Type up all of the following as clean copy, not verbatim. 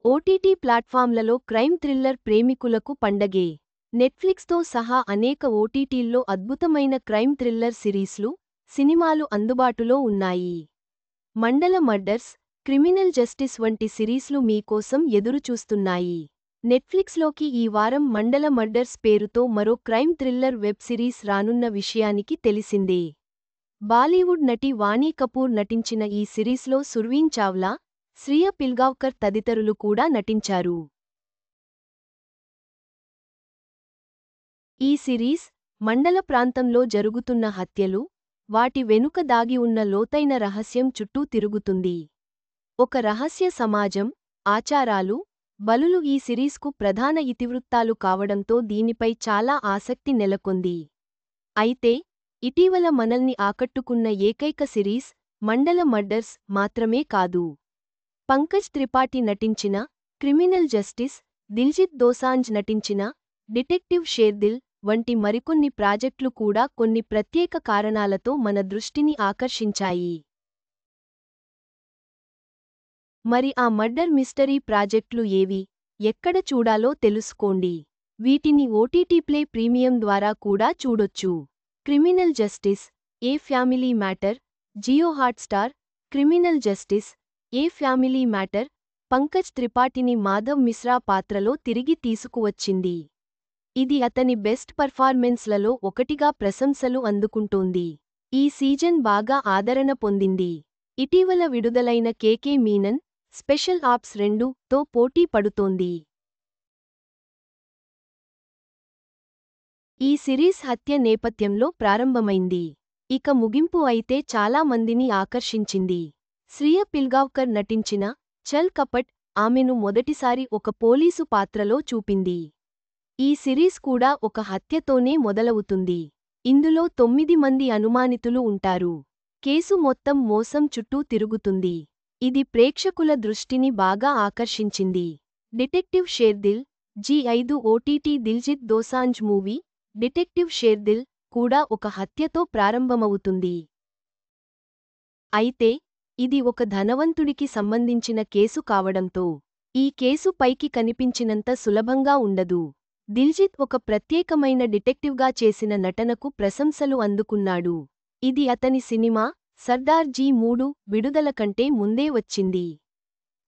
OTT ప్లాట్ఫామ్లలో crime thriller ప్రేమికులకు పండగే. నెట్ఫ్లిక్స్తో సహా అనేక ఓటీటీల్లో అద్భుతమైన క్రైమ్ థ్రిల్లర్ సిరీస్లు, సినిమాలు అందుబాటులో ఉన్నాయి. మండల మర్డర్స్, క్రిమినల్ జస్టిస్ వంటి సిరీస్లు మీకోసం ఎదురుచూస్తున్నాయి. నెట్ఫ్లిక్స్లోకి ఈ వారం మండల మర్డర్స్ పేరుతో మరో క్రైమ్ థ్రిల్లర్ వెబ్ సిరీస్ రానున్న విషయానికి తెలిసిందే. బాలీవుడ్ నటి వాణీ కపూర్ నటించిన ఈ సిరీస్లో సుర్వీన్ చావ్లా, శ్రియ పిల్గావ్కర్ తదితరులు కూడా నటించారు. ఈ సిరీస్, మండల ప్రాంతంలో జరుగుతున్న హత్యలు, వాటి వెనుక దాగి ఉన్న లోతైన రహస్యం చుట్టూ తిరుగుతుంది. ఒక రహస్య సమాజం, ఆచారాలు, బలులు ఈ సిరీస్కు ప్రధాన ఇతివృత్తాలు కావడంతో దీనిపై చాలా ఆసక్తి నెలకొంది. అయితే, ఇటీవల మనల్ని ఆకట్టుకున్న ఏకైక సిరీస్ మండల మర్డర్స్ మాత్రమే కాదు. పంకజ్ త్రిపాఠి నటించిన క్రిమినల్ జస్టిస్, దిల్జిత్ దోసాంజ్ నటించిన డిటెక్టివ్ షేర్దిల్ వంటి మరికొన్ని ప్రాజెక్టులు కూడా కొన్ని ప్రత్యేక కారణాలతో మన దృష్టిని ఆకర్షించాయి. మరి ఆ మర్డర్ మిస్టరీ ప్రాజెక్టులు ఏవి, ఎక్కడ చూడాలో తెలుసుకోండి. వీటిని ఓటీటీ ప్లే ప్రీమియం ద్వారా కూడా చూడొచ్చు. Criminal justice, a family matter, Jio Hotstar. Criminal justice, a family matter, Pankaj త్రిపాఠిని మాధవ్ మిశ్రా పాత్రలో తిరిగి తీసుకువచ్చింది. ఇది అతని బెస్ట్ పర్ఫార్మెన్స్లలో ఒకటిగా ప్రశంసలు అందుకుంటోంది. ఈ సీజన్ బాగా ఆదరణ పొందింది. ఇటీవల విడుదలైన కేకే మీనన్, స్పెషల్ ఆప్స్ 2తో పోటీ పడుతోంది. ఈ సిరీస్ హత్య నేపథ్యంలో ప్రారంభమైంది. ఇక ముగింపు అయితే చాలా మందిని ఆకర్షించింది. శ్రియ పిల్గావ్కర్ నటించిన చల్ కపట్ ఆమెను మొదటిసారి ఒక పోలీసు పాత్రలో చూపింది. ఈ సిరీస్ కూడా ఒక హత్యతోనే మొదలవుతుంది. ఇందులో 9 మంది అనుమానితులు ఉంటారు. కేసు మొత్తం మోసం చుట్టూ తిరుగుతుంది. ఇది ప్రేక్షకుల దృష్టిని బాగా ఆకర్షించింది. Detective Sherdil, ZEE5 OTT Diljit Dosanjh movie, detective Sherdil కూడా ఒక హత్యతో ప్రారంభమవుతుంది. అయితే, ఇది ఒక ధనవంతుడికి సంబంధించిన కేసు కావడంతో, ఈ కేసు పైకి కనిపించినంత సులభంగా ఉండదు. దిల్జిత్ ఒక ప్రత్యేకమైన డిటెక్టివ్గా చేసిన నటనకు ప్రశంసలు అందుకున్నాడు. ఇది అతని సినిమా సర్దార్ జీ3 విడుదల కంటే ముందే వచ్చింది.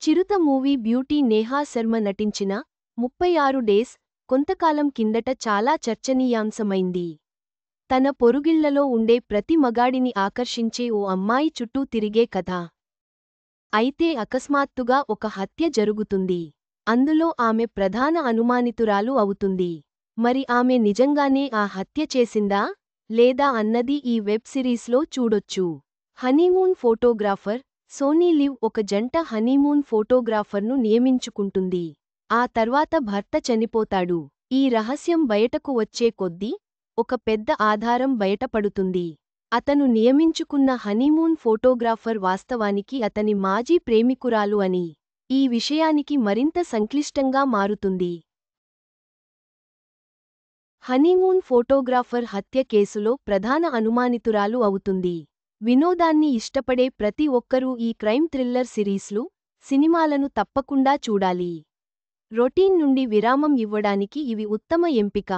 చిరుత మూవీ బ్యూటీ నేహా శర్మ నటించిన 36 డేస్ కొంతకాలం కిందట చాలా చర్చనీయాంశమైంది. తన పొరుగిళ్లలో ఉండే ప్రతి మగాడిని ఆకర్షించే ఓ అమ్మాయి చుట్టూ తిరిగే కథ. అయితే అకస్మాత్తుగా ఒక హత్య జరుగుతుంది. అందులో ఆమె ప్రధాన అనుమానితురాలు అవుతుంది. మరి ఆమె నిజంగానే ఆ హత్య చేసిందా, లేదా అన్నది ఈ వెబ్ సిరీస్లో చూడొచ్చు. హనీమూన్ ఫోటోగ్రాఫర్, సోనీ లివ్ ఒక జంట హనీమూన్ ఫోటోగ్రాఫర్ను నియమించుకుంటుంది. ఆ తర్వాత భర్త చనిపోతాడు. ఈ రహస్యం బయటకు వచ్చే కొద్దీ ఒక పెద్ద ఆధారం బయటపడుతుంది. అతను నియమించుకున్న హనీమూన్ ఫోటోగ్రాఫర్ వాస్తవానికి అతని మాజీ ప్రేమికురాలు అని. ఈ విషయానికి మరింత సంక్లిష్టంగా మారుతుంది. హనీమూన్ ఫోటోగ్రాఫర్ హత్య కేసులో ప్రధాన అనుమానితురాలు అవుతుంది. వినోదాన్ని ఇష్టపడే ప్రతి ఒక్కరూ ఈ క్రైమ్ థ్రిల్లర్ సిరీస్లు, సినిమాలను తప్పకుండా చూడాలి. రొటీన్ నుండి విరామం ఇవ్వడానికి ఇవి ఉత్తమ ఎంపిక.